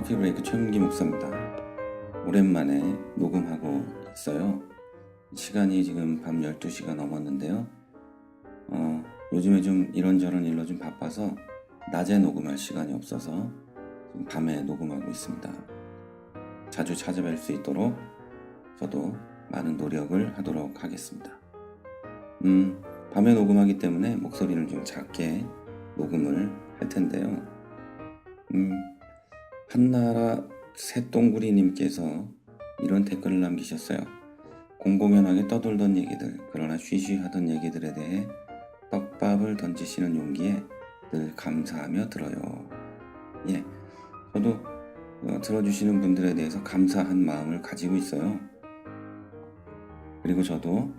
커피 브레이크 최문기 목사입니다. 오랜만에 녹음하고 있어요. 시간이 지금 밤 12시가 넘었는데요. 요즘에 좀 이런저런 일로 좀 바빠서 낮에 녹음할 시간이 없어서 밤에 녹음하고 있습니다. 자주 찾아뵐 수 있도록 저도 많은 노력을 하도록 하겠습니다. 밤에 녹음하기 때문에 목소리를 좀 작게 녹음을 할 텐데요. 한나라 새똥구리님께서 이런 댓글을 남기셨어요. 공공연하게 떠돌던 얘기들, 그러나 쉬쉬하던 얘기들에 대해 떡밥을 던지시는 용기에 늘 감사하며 들어요. 예, 저도 들어주시는 분들에 대해서 감사한 마음을 가지고 있어요. 그리고 저도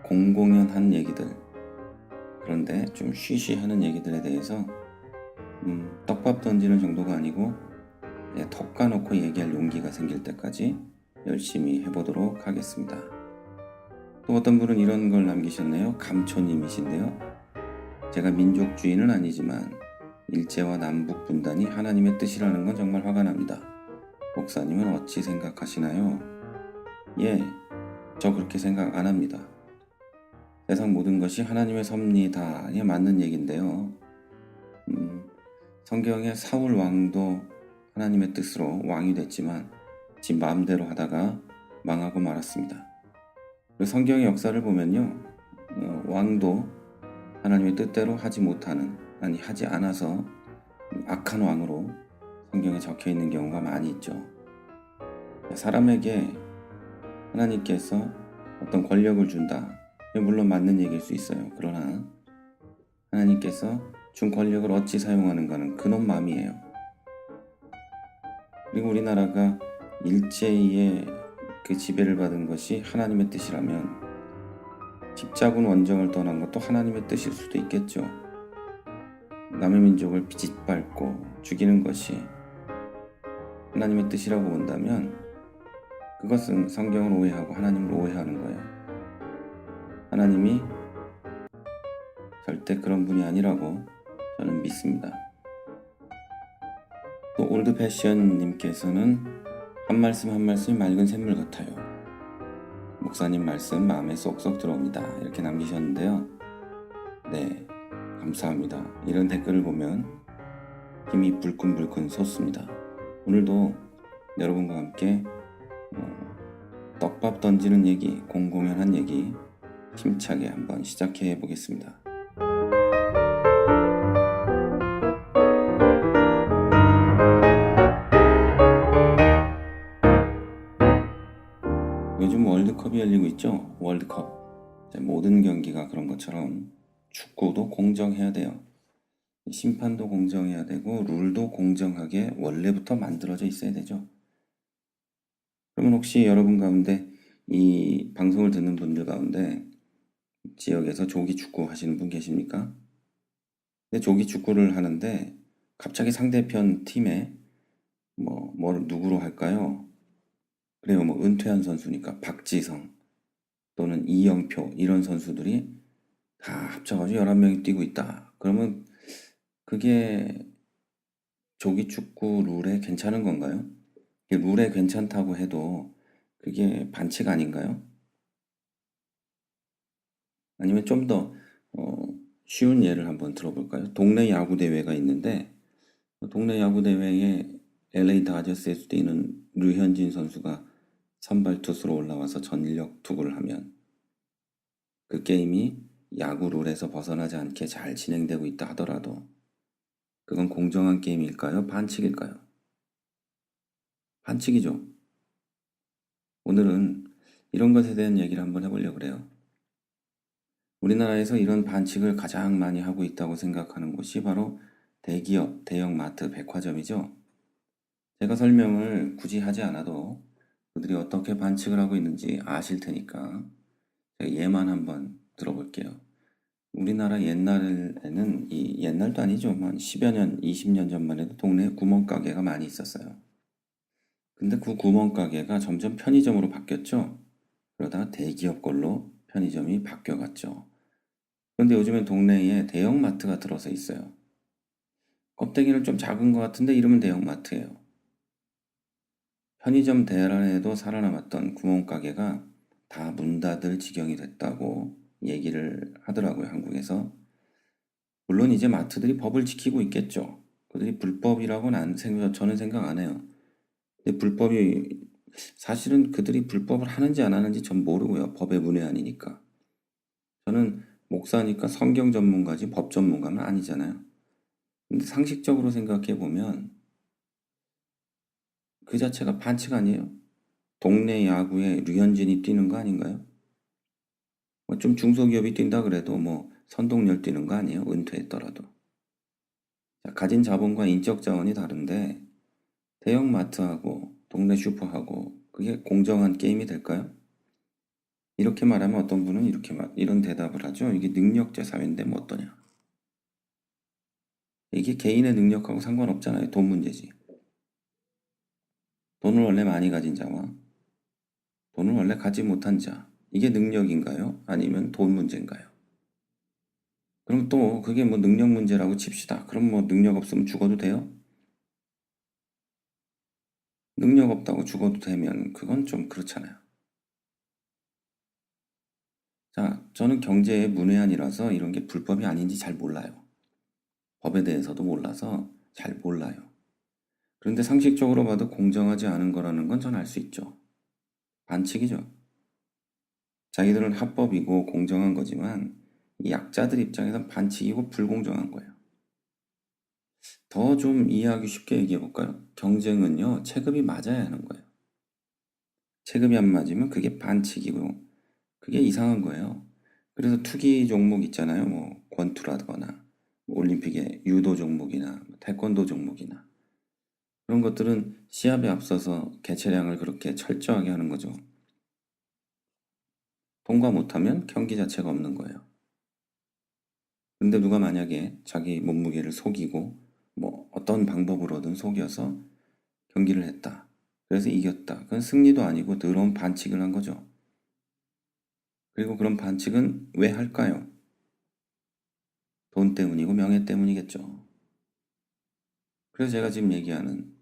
공공연한 얘기들, 그런데 좀 쉬쉬하는 얘기들에 대해서 떡밥 던지는 정도가 아니고 턱 까놓고 얘기할 용기가 생길 때까지 열심히 해보도록 하겠습니다. 또 어떤 분은 이런 걸 남기셨네요. 감초님이신데요. 제가 민족주의는 아니지만 일제와 남북 분단이 하나님의 뜻이라는 건 정말 화가 납니다. 목사님은 어찌 생각하시나요? 예, 저 그렇게 생각 안 합니다. 세상 모든 것이 하나님의 섭리다에 맞는 얘기인데요. 성경의 사울 왕도 하나님의 뜻으로 왕이 됐지만 지 마음대로 하다가 망하고 말았습니다. 그리고 성경의 역사를 보면요, 왕도 하나님의 뜻대로 하지 못하는, 아니 하지 않아서 악한 왕으로 성경에 적혀 있는 경우가 많이 있죠. 사람에게 하나님께서 어떤 권력을 준다, 물론 맞는 얘기일 수 있어요. 그러나 하나님께서 준 권력을 어찌 사용하는가는 그놈 맘이에요. 그리고 우리나라가 일제의 그 지배를 받은 것이 하나님의 뜻이라면 집자군 원정을 떠난 것도 하나님의 뜻일 수도 있겠죠. 남의 민족을 짓밟고 죽이는 것이 하나님의 뜻이라고 본다면 그것은 성경을 오해하고 하나님을 오해하는 거예요. 하나님이 절대 그런 분이 아니라고 저는 믿습니다. 또 올드패션님께서는 한 말씀 한 말씀이 맑은 샘물 같아요. 목사님 말씀 마음에 쏙쏙 들어옵니다. 이렇게 남기셨는데요. 네, 감사합니다. 이런 댓글을 보면 힘이 불끈불끈 솟습니다. 오늘도 여러분과 함께 떡밥 던지는 얘기, 공공연한 얘기 힘차게 한번 시작해 보겠습니다. 요즘 월드컵이 열리고 있죠? 월드컵. 모든 경기가 그런 것처럼 축구도 공정해야 돼요. 심판도 공정해야 되고 룰도 공정하게 원래부터 만들어져 있어야 되죠. 그러면 혹시 여러분 가운데 이 방송을 듣는 분들 가운데 지역에서 조기 축구 하시는 분 계십니까? 근데 조기 축구를 하는데 갑자기 상대편 팀에 뭘 누구로 할까요? 그래요, 은퇴한 선수니까 박지성 또는 이영표 이런 선수들이 다 합쳐가지고 11명이 뛰고 있다. 그러면 그게 조기 축구 룰에 괜찮은 건가요? 룰에 괜찮다고 해도 그게 반칙 아닌가요? 아니면 좀 더 쉬운 예를 한번 들어볼까요? 동네 야구 대회가 있는데 동네 야구 대회에 LA 다저스에서 뛰는 류현진 선수가 선발 투수로 올라와서 전력 투구를 하면 그 게임이 야구 룰에서 벗어나지 않게 잘 진행되고 있다 하더라도 그건 공정한 게임일까요? 반칙일까요? 반칙이죠. 오늘은 이런 것에 대한 얘기를 한번 해보려고 그래요. 우리나라에서 이런 반칙을 가장 많이 하고 있다고 생각하는 곳이 바로 대기업, 대형마트, 백화점이죠. 제가 설명을 굳이 하지 않아도 그들이 어떻게 반칙을 하고 있는지 아실 테니까 제가 예만 한번 들어볼게요. 우리나라 옛날에는 옛날도 아니죠. 한 10여 년, 20년 전만 해도 동네에 구멍가게가 많이 있었어요. 근데 그 구멍가게가 점점 편의점으로 바뀌었죠. 그러다가 대기업 걸로 편의점이 바뀌어갔죠. 그런데 요즘엔 동네에 대형마트가 들어서 있어요. 껍데기는 좀 작은 것 같은데 이름은 대형마트예요. 편의점 대란에도 살아남았던 구멍가게가 다 문 닫을 지경이 됐다고 얘기를 하더라고요, 한국에서. 물론 이제 마트들이 법을 지키고 있겠죠. 그들이 불법이라고는 저는 생각 안 해요. 근데 사실은 그들이 불법을 하는지 안 하는지 전 모르고요. 법의 문외한이니까. 저는 목사니까 성경 전문가지 법 전문가는 아니잖아요. 근데 상식적으로 생각해 보면 그 자체가 반칙 아니에요? 동네 야구에 류현진이 뛰는 거 아닌가요? 뭐 좀 중소기업이 뛴다 그래도 뭐 선동열 뛰는 거 아니에요? 은퇴했더라도. 자, 가진 자본과 인적 자원이 다른데 대형 마트하고 동네 슈퍼하고 그게 공정한 게임이 될까요? 이렇게 말하면 어떤 분은 이런 대답을 하죠. 이게 능력제 사회인데 뭐 어떠냐. 이게 개인의 능력하고 상관없잖아요. 돈 문제지. 돈을 원래 많이 가진 자와 돈을 원래 가지 못한 자. 이게 능력인가요? 아니면 돈 문제인가요? 그럼 또 그게 뭐 능력 문제라고 칩시다. 그럼 뭐 능력 없으면 죽어도 돼요? 능력 없다고 죽어도 되면 그건 좀 그렇잖아요. 자, 저는 경제의 문외한이라서 이런 게 불법이 아닌지 잘 몰라요. 법에 대해서도 몰라서 잘 몰라요. 그런데 상식적으로 봐도 공정하지 않은 거라는 건 전 알 수 있죠. 반칙이죠. 자기들은 합법이고 공정한 거지만 이 약자들 입장에선 반칙이고 불공정한 거예요. 더 좀 이해하기 쉽게 얘기해 볼까요? 경쟁은요, 체급이 맞아야 하는 거예요. 체급이 안 맞으면 그게 반칙이고 그게 이상한 거예요. 그래서 투기 종목 있잖아요. 뭐 권투라거나 뭐 올림픽의 유도 종목이나 뭐 태권도 종목이나 그런 것들은 시합에 앞서서 개체량을 그렇게 철저하게 하는 거죠. 통과 못하면 경기 자체가 없는 거예요. 근데 누가 만약에 자기 몸무게를 속이고 뭐 어떤 방법으로든 속여서 경기를 했다. 그래서 이겼다. 그건 승리도 아니고 더러운 반칙을 한 거죠. 그리고 그런 반칙은 왜 할까요? 돈 때문이고 명예 때문이겠죠. 그래서 제가 지금 얘기하는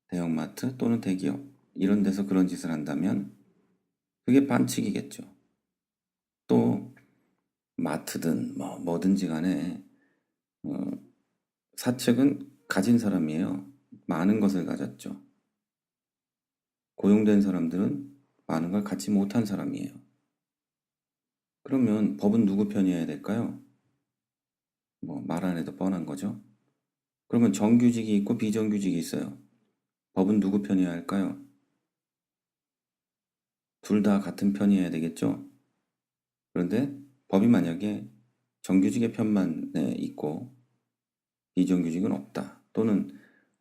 대형마트 또는 대기업 이런 데서 그런 짓을 한다면 그게 반칙이겠죠. 또 마트든 뭐든지 간에 어, 사책은 가진 사람이에요. 많은 것을 가졌죠. 고용된 사람들은 많은 걸 갖지 못한 사람이에요. 그러면 법은 누구 편이어야 될까요? 뭐 말 안 해도 뻔한 거죠. 그러면 정규직이 있고 비정규직이 있어요. 법은 누구 편이어야 할까요? 둘 다 같은 편이어야 되겠죠? 그런데 법이 만약에 정규직의 편만 있고 비정규직은 없다. 또는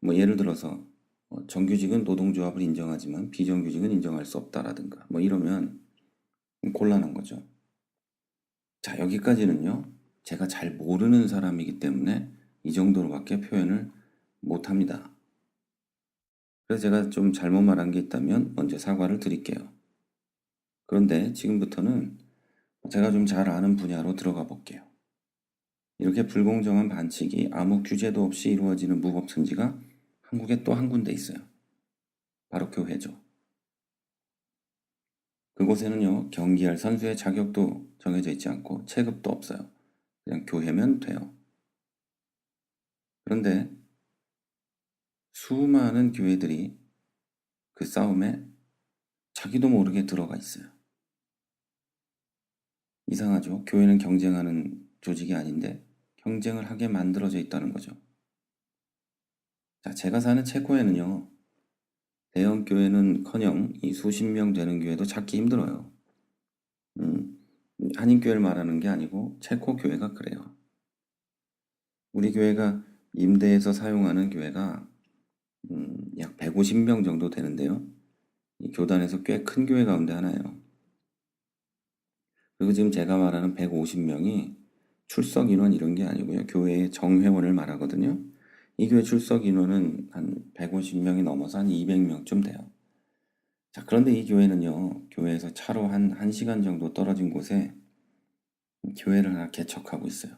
뭐 예를 들어서 정규직은 노동조합을 인정하지만 비정규직은 인정할 수 없다라든가 뭐 이러면 곤란한 거죠. 자, 여기까지는요. 제가 잘 모르는 사람이기 때문에 이 정도로밖에 표현을 못합니다. 그래서 제가 좀 잘못 말한 게 있다면 먼저 사과를 드릴게요. 그런데 지금부터는 제가 좀 잘 아는 분야로 들어가 볼게요. 이렇게 불공정한 반칙이 아무 규제도 없이 이루어지는 무법천지가 한국에 또 한 군데 있어요. 바로 교회죠. 그곳에는요, 경기할 선수의 자격도 정해져 있지 않고 체급도 없어요. 그냥 교회면 돼요. 그런데 수많은 교회들이 그 싸움에 자기도 모르게 들어가 있어요. 이상하죠? 교회는 경쟁하는 조직이 아닌데 경쟁을 하게 만들어져 있다는 거죠. 자, 제가 사는 체코에는요, 대형 교회는커녕 이 수십 명 되는 교회도 찾기 힘들어요. 음, 한인교회를 말하는 게 아니고 체코 교회가 그래요. 우리 교회가 임대해서 사용하는 교회가 약 150명 정도 되는데요. 이 교단에서 꽤 큰 교회 가운데 하나예요. 그리고 지금 제가 말하는 150명이 출석 인원 이런 게 아니고요. 교회의 정회원을 말하거든요. 이 교회 출석 인원은 한 150명이 넘어서 한 200명쯤 돼요. 자, 그런데 이 교회는요, 교회에서 차로 한 1시간 정도 떨어진 곳에 교회를 하나 개척하고 있어요.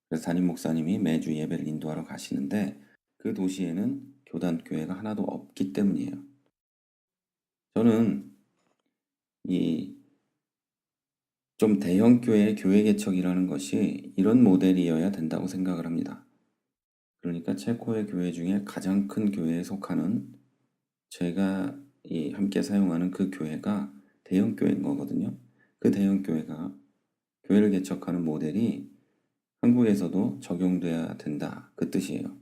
그래서 담임 목사님이 매주 예배를 인도하러 가시는데 그 도시에는 교단 교회가 하나도 없기 때문이에요. 저는 이 좀 대형 교회의 교회 개척이라는 것이 이런 모델이어야 된다고 생각을 합니다. 그러니까 체코의 교회 중에 가장 큰 교회에 속하는 제가 함께 사용하는 그 교회가 대형 교회인 거거든요. 그 대형 교회가 교회를 개척하는 모델이 한국에서도 적용돼야 된다. 그 뜻이에요.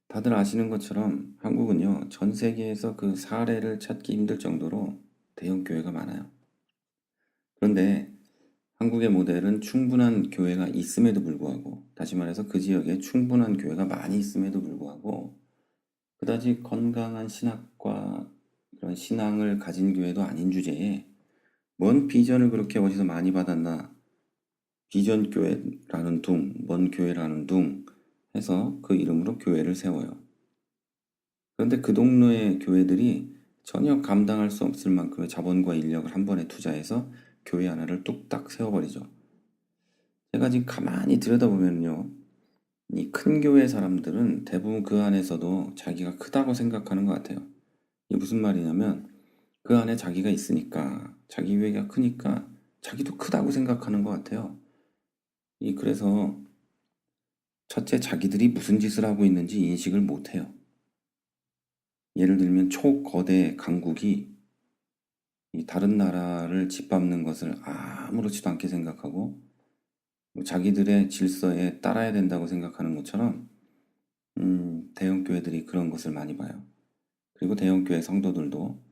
다들 아시는 것처럼 한국은요, 전 세계에서 그 사례를 찾기 힘들 정도로 대형 교회가 많아요. 그런데 한국의 모델은 충분한 교회가 있음에도 불구하고, 다시 말해서 그 지역에 충분한 교회가 많이 있음에도 불구하고, 그다지 건강한 신학과 그런 신앙을 가진 교회도 아닌 주제에 뭔 비전을 그렇게 어디서 많이 받았나, 비전 교회라는 둥, 뭔 교회라는 둥 해서 그 이름으로 교회를 세워요. 그런데 그 동네의 교회들이 전혀 감당할 수 없을 만큼의 자본과 인력을 한 번에 투자해서 교회 하나를 뚝딱 세워버리죠. 제가 지금 가만히 들여다보면요. 이 큰 교회 사람들은 대부분 그 안에서도 자기가 크다고 생각하는 것 같아요. 이게 무슨 말이냐면 그 안에 자기가 있으니까 자기 위가 크니까 자기도 크다고 생각하는 것 같아요. 그래서 첫째 자기들이 무슨 짓을 하고 있는지 인식을 못해요. 예를 들면 초거대 강국이 이 다른 나라를 짓밟는 것을 아무렇지도 않게 생각하고 뭐 자기들의 질서에 따라야 된다고 생각하는 것처럼 대형 교회들이 그런 것을 많이 봐요. 그리고 대형 교회 성도들도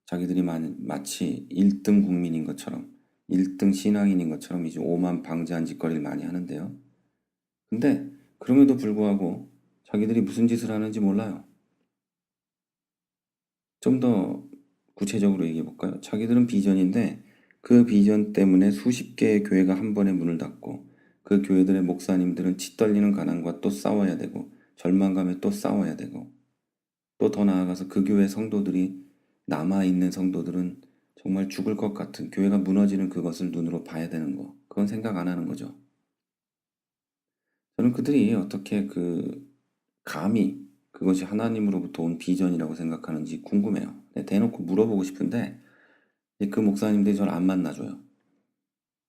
자기들이 마치 1등 국민인 것처럼 1등 신앙인인 것처럼 이제 오만 방자한 짓거리를 많이 하는데요. 근데 그럼에도 불구하고 자기들이 무슨 짓을 하는지 몰라요. 좀 더 구체적으로 얘기해 볼까요? 자기들은 비전인데 그 비전 때문에 수십 개의 교회가 한 번에 문을 닫고 그 교회들의 목사님들은 치 떨리는 가난과 또 싸워야 되고 절망감에 또 싸워야 되고 또 더 나아가서 그 교회 성도들이 남아있는 성도들은 정말 죽을 것 같은 교회가 무너지는 그것을 눈으로 봐야 되는 거. 그건 생각 안 하는 거죠. 저는 그들이 어떻게 감히 그것이 하나님으로부터 온 비전이라고 생각하는지 궁금해요. 대놓고 물어보고 싶은데 그 목사님들이 저를 안 만나줘요.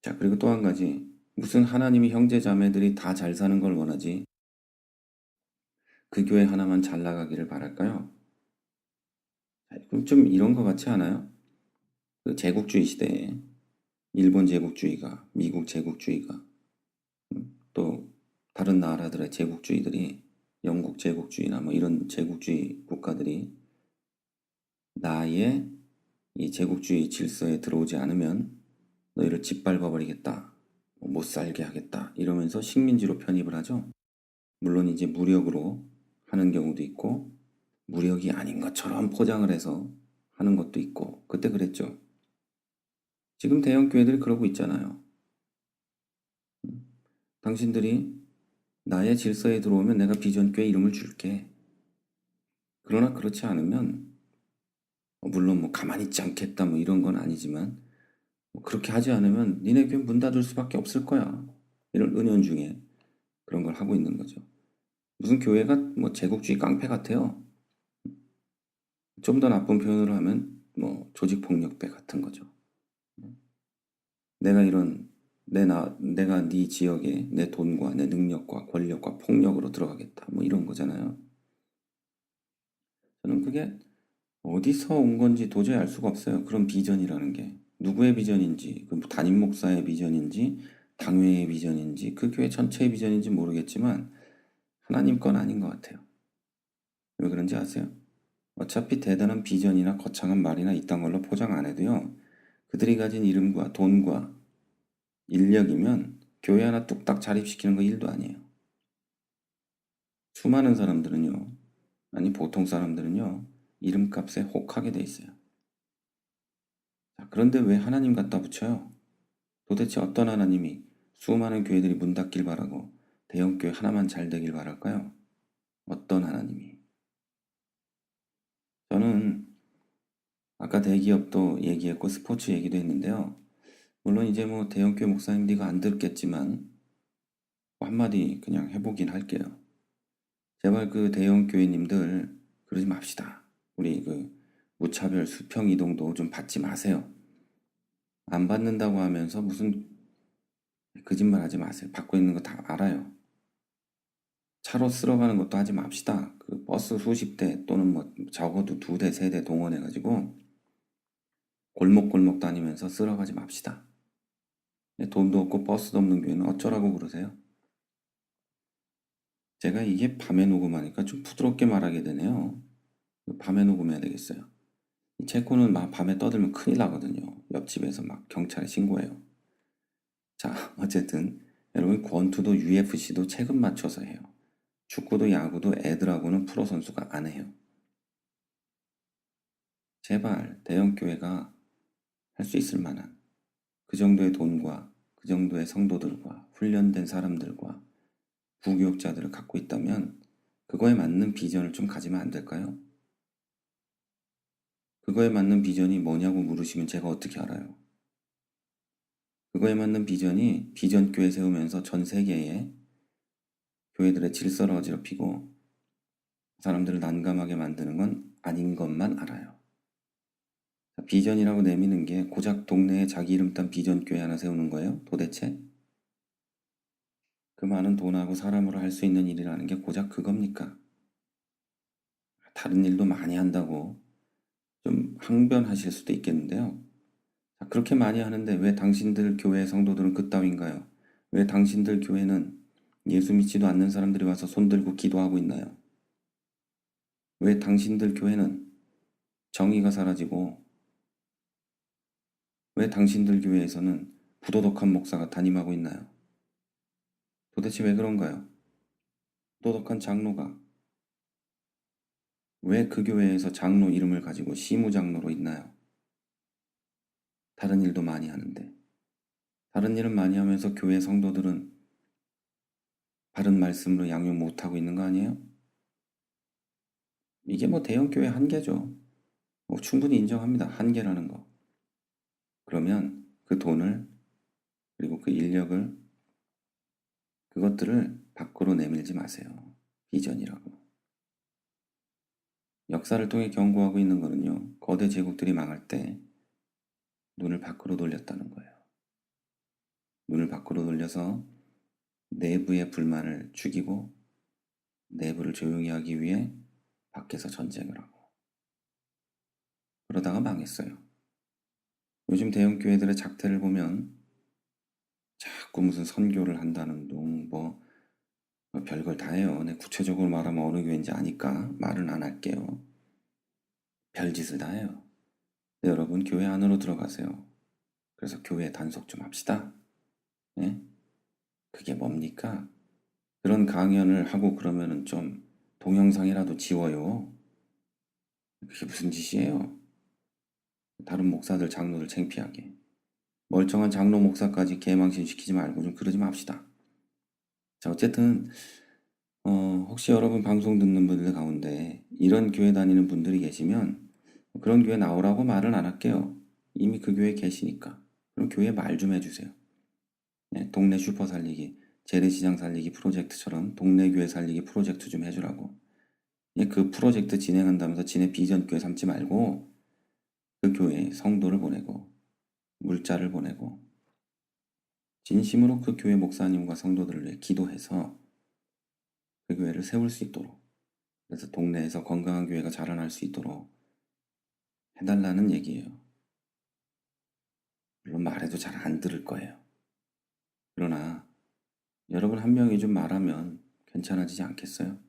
자, 그리고 또 한 가지. 무슨 하나님이 형제 자매들이 다 잘 사는 걸 원하지 그 교회 하나만 잘 나가기를 바랄까요? 그럼 좀 이런 거 같지 않아요? 그 제국주의 시대에 일본 제국주의가, 미국 제국주의가, 또 다른 나라들의 제국주의들이 영국 제국주의나 뭐 이런 제국주의 국가들이 나의 이 제국주의 질서에 들어오지 않으면 너희를 짓밟아 버리겠다. 못 살게 하겠다. 이러면서 식민지로 편입을 하죠. 물론 이제 무력으로 하는 경우도 있고 무력이 아닌 것처럼 포장을 해서 하는 것도 있고 그때 그랬죠. 지금 대형 교회들이 그러고 있잖아요. 당신들이 나의 질서에 들어오면 내가 비전교회 이름을 줄게. 그러나 그렇지 않으면 물론 뭐 가만히 있지 않겠다 뭐 이런 건 아니지만 뭐 그렇게 하지 않으면 니네 교회 문 닫을 수밖에 없을 거야. 이런 은연중에 그런 걸 하고 있는 거죠. 무슨 교회가 뭐 제국주의 깡패 같아요. 좀 더 나쁜 표현으로 하면 뭐 조직폭력배 같은 거죠. 내가 이런 내가 네 지역에 내 돈과 내 능력과 권력과 폭력으로 들어가겠다. 뭐 이런 거잖아요. 저는 그게 어디서 온 건지 도저히 알 수가 없어요. 그런 비전이라는 게. 누구의 비전인지, 그 담임 목사의 비전인지, 당회의 비전인지, 그 교회 전체의 비전인지 모르겠지만 하나님 건 아닌 것 같아요. 왜 그런지 아세요? 어차피 대단한 비전이나 거창한 말이나 이딴 걸로 포장 안 해도요. 그들이 가진 이름과 돈과 인력이면 교회 하나 뚝딱 자립시키는 거 일도 아니에요. 수많은 사람들은요. 아니 보통 사람들은요. 이름값에 혹하게 돼 있어요. 자, 그런데 왜 하나님 갖다 붙여요? 도대체 어떤 하나님이 수많은 교회들이 문 닫길 바라고 대형 교회 하나만 잘 되길 바랄까요? 어떤 하나님이? 저는 아까 대기업도 얘기했고 스포츠 얘기도 했는데요. 물론 이제 뭐 대형 교회 목사님들 이거 안 듣겠지만 뭐 한마디 그냥 해보긴 할게요. 제발 그 대형 교회님들 그러지 맙시다. 우리 무차별 수평 이동도 좀 받지 마세요. 안 받는다고 하면서 무슨 거짓말 하지 마세요. 받고 있는 거 다 알아요. 차로 쓸어가는 것도 하지 맙시다. 그 버스 수십 대 또는 뭐 적어도 2대, 3대 동원해가지고 골목골목 다니면서 쓸어가지 맙시다. 돈도 없고 버스도 없는 교회는 어쩌라고 그러세요? 제가 이게 밤에 녹음하니까 좀 부드럽게 말하게 되네요. 밤에 녹음해야 되겠어요. 이 체코는 막 밤에 떠들면 큰일 나거든요. 옆집에서 막 경찰에 신고해요. 자, 어쨌든 여러분 권투도 UFC도 체급 맞춰서 해요. 축구도 야구도 애들하고는 프로 선수가 안 해요. 제발 대형 교회가 할 수 있을 만한 그 정도의 돈과 그 정도의 성도들과 훈련된 사람들과 부교육자들을 갖고 있다면 그거에 맞는 비전을 좀 가지면 안 될까요? 그거에 맞는 비전이 뭐냐고 물으시면 제가 어떻게 알아요? 그거에 맞는 비전이 비전교회 세우면서 전 세계에 교회들의 질서를 어지럽히고 사람들을 난감하게 만드는 건 아닌 것만 알아요. 비전이라고 내미는 게 고작 동네에 자기 이름 딴 비전교회 하나 세우는 거예요? 도대체? 그 많은 돈하고 사람으로 할 수 있는 일이라는 게 고작 그겁니까? 다른 일도 많이 한다고 좀 항변하실 수도 있겠는데요. 그렇게 많이 하는데 왜 당신들 교회 성도들은 그따위인가요? 왜 당신들 교회는 예수 믿지도 않는 사람들이 와서 손들고 기도하고 있나요? 왜 당신들 교회는 정의가 사라지고 왜 당신들 교회에서는 부도덕한 목사가 담임하고 있나요? 도대체 왜 그런가요? 부도덕한 장로가 왜 그 교회에서 장로 이름을 가지고 시무장로로 있나요? 다른 일도 많이 하는데 다른 일은 많이 하면서 교회 성도들은 바른 말씀으로 양육 못하고 있는 거 아니에요? 이게 뭐 대형 교회 한계죠. 뭐 충분히 인정합니다. 한계라는 거. 그러면 그 돈을 그리고 그 인력을 그것들을 밖으로 내밀지 마세요. 비전이라고. 역사를 통해 경고하고 있는 거는요. 거대 제국들이 망할 때 눈을 밖으로 돌렸다는 거예요. 눈을 밖으로 돌려서 내부의 불만을 죽이고 내부를 조용히 하기 위해 밖에서 전쟁을 하고 그러다가 망했어요. 요즘 대형 교회들의 작태를 보면 자꾸 무슨 선교를 한다는 둥, 뭐 별걸 다 해요. 내 구체적으로 말하면 어느 교회인지 아니까 말은 안 할게요. 별짓을 다 해요. 네, 여러분 교회 안으로 들어가세요. 그래서 교회 단속 좀 합시다. 예? 그게 뭡니까? 그런 강연을 하고 그러면은 좀 동영상이라도 지워요. 그게 무슨 짓이에요? 다른 목사들, 장로들 창피하게. 멀쩡한 장로 목사까지 개망신 시키지 말고 좀 그러지 맙시다. 자, 어쨌든 혹시 여러분 방송 듣는 분들 가운데 이런 교회 다니는 분들이 계시면 그런 교회 나오라고 말은 안 할게요. 이미 그 교회에 계시니까. 그럼 교회 말 좀 해주세요. 네, 동네 슈퍼 살리기, 재래시장 살리기 프로젝트처럼 동네 교회 살리기 프로젝트 좀 해주라고. 예, 그 프로젝트 진행한다면서 지네 비전 교회 삼지 말고 그 교회에 성도를 보내고 물자를 보내고 진심으로 그 교회 목사님과 성도들을 위해 기도해서 그 교회를 세울 수 있도록 그래서 동네에서 건강한 교회가 자라날 수 있도록 해달라는 얘기예요. 물론 말해도 잘 안 들을 거예요. 그러나 여러분 한 명이 좀 말하면 괜찮아지지 않겠어요?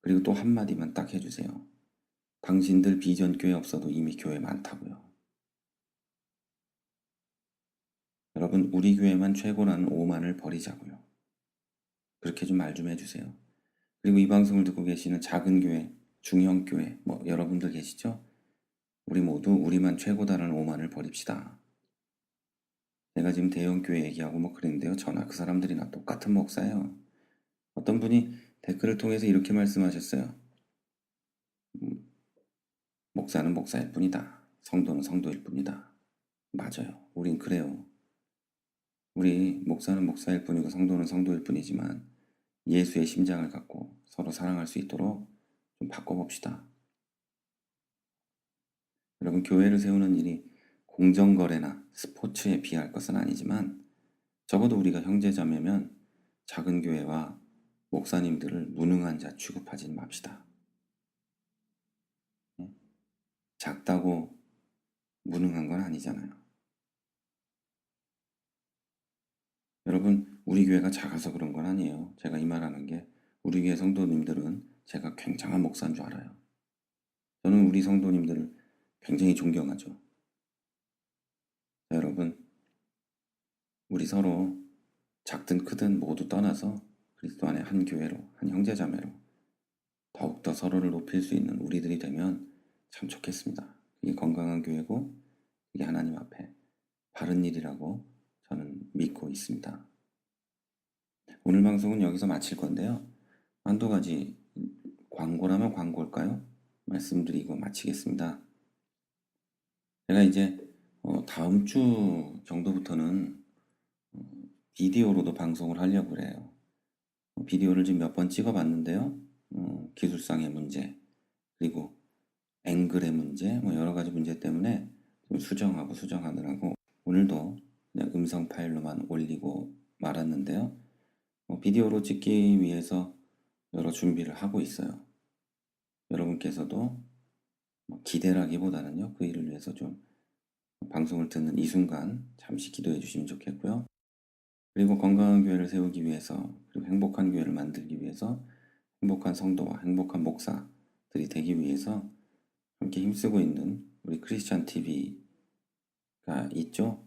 그리고 또 한마디만 딱 해주세요. 당신들 비전 교회 없어도 이미 교회 많다고요. 여러분 우리 교회만 최고라는 오만을 버리자고요. 그렇게 좀 말 좀 해주세요. 그리고 이 방송을 듣고 계시는 작은 교회, 중형 교회, 뭐 여러분들 계시죠? 우리 모두 우리만 최고다라는 오만을 버립시다. 내가 지금 대형 교회 얘기하고 뭐 그랬는데요. 저나 그 사람들이나 똑같은 목사예요. 어떤 분이 댓글을 통해서 이렇게 말씀하셨어요. 목사는 목사일 뿐이다. 성도는 성도일 뿐이다. 맞아요. 우린 그래요. 우리 목사는 목사일 뿐이고 성도는 성도일 뿐이지만 예수의 심장을 갖고 서로 사랑할 수 있도록 좀 바꿔봅시다. 여러분, 교회를 세우는 일이 공정거래나 스포츠에 비할 것은 아니지만 적어도 우리가 형제자매면 작은 교회와 목사님들을 무능한 자 취급하지 맙시다. 작다고 무능한 건 아니잖아요. 여러분, 우리 교회가 작아서 그런 건 아니에요. 제가 이 말하는 게 우리 교회 성도님들은 제가 굉장한 목사인 줄 알아요. 저는 우리 성도님들을 굉장히 존경하죠. 여러분, 우리 서로 작든 크든 모두 떠나서 그리스도 안에 한 교회로, 한 형제자매로 더욱더 서로를 높일 수 있는 우리들이 되면 참 좋겠습니다. 이게 건강한 교회고 이게 하나님 앞에 바른 일이라고 저는 믿고 있습니다. 오늘 방송은 여기서 마칠 건데요. 한두 가지 광고라면 광고일까요? 말씀드리고 마치겠습니다. 제가 이제 다음 주 정도부터는 비디오로도 방송을 하려고 그래요. 비디오를 지금 몇 번 찍어봤는데요. 기술상의 문제, 그리고 앵글의 문제, 여러 가지 문제 때문에 좀 수정하느라고 오늘도 그냥 음성 파일로만 올리고 말았는데요. 비디오로 찍기 위해서 여러 준비를 하고 있어요. 여러분께서도 기대라기보다는요, 그 일을 위해서 좀 방송을 듣는 이 순간 잠시 기도해 주시면 좋겠고요. 그리고 건강한 교회를 세우기 위해서, 그리고 행복한 교회를 만들기 위해서 행복한 성도와 행복한 목사들이 되기 위해서 함께 힘쓰고 있는 우리 크리스찬 TV가 있죠.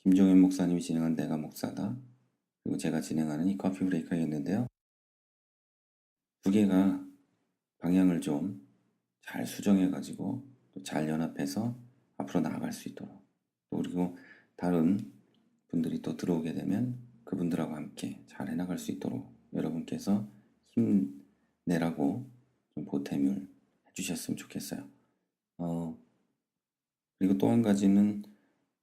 김종현 목사님이 진행한 내가 목사다, 그리고 제가 진행하는 이 커피 브레이크가 있는데요. 두 개가 방향을 좀 잘 수정해가지고 또 잘 연합해서 앞으로 나아갈 수 있도록, 또 그리고 다른 분들이 또 들어오게 되면 그분들하고 함께 잘 해나갈 수 있도록 여러분께서 힘내라고 좀 보탬을 해주셨으면 좋겠어요. 그리고 또 한 가지는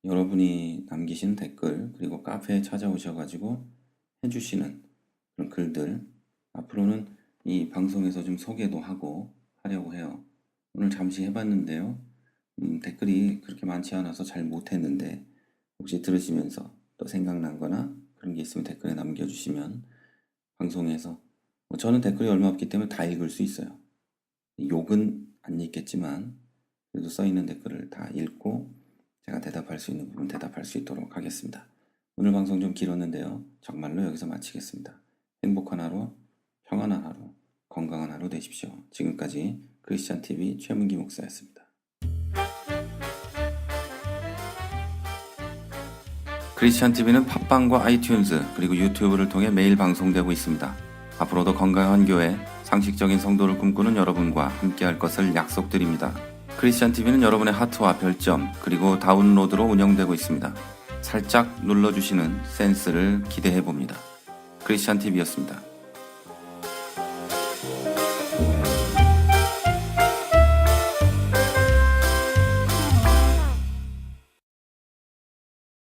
여러분이 남기시는 댓글, 그리고 카페에 찾아오셔가지고 해주시는 그런 글들, 앞으로는 이 방송에서 좀 소개도 하고 하려고 해요. 오늘 잠시 해봤는데요. 댓글이 그렇게 많지 않아서 잘 못했는데 혹시 들으시면서 또 생각난 거나 그런 게 있으면 댓글에 남겨주시면 방송에서, 저는 댓글이 얼마 없기 때문에 다 읽을 수 있어요. 욕은 안 읽겠지만 그래도 써있는 댓글을 다 읽고 제가 대답할 수 있는 부분 대답할 수 있도록 하겠습니다. 오늘 방송 좀 길었는데요. 정말로 여기서 마치겠습니다. 행복한 하루, 평안한 하루, 건강한 하루 되십시오. 지금까지 크리스찬 TV 최문기 목사였습니다. 크리스찬 TV는 팟빵과 아이튠즈 그리고 유튜브를 통해 매일 방송되고 있습니다. 앞으로도 건강한 교회, 상식적인 성도를 꿈꾸는 여러분과 함께할 것을 약속드립니다. 크리스찬 TV는 여러분의 하트와 별점 그리고 다운로드로 운영되고 있습니다. 살짝 눌러주시는 센스를 기대해봅니다. 크리스찬 TV였습니다.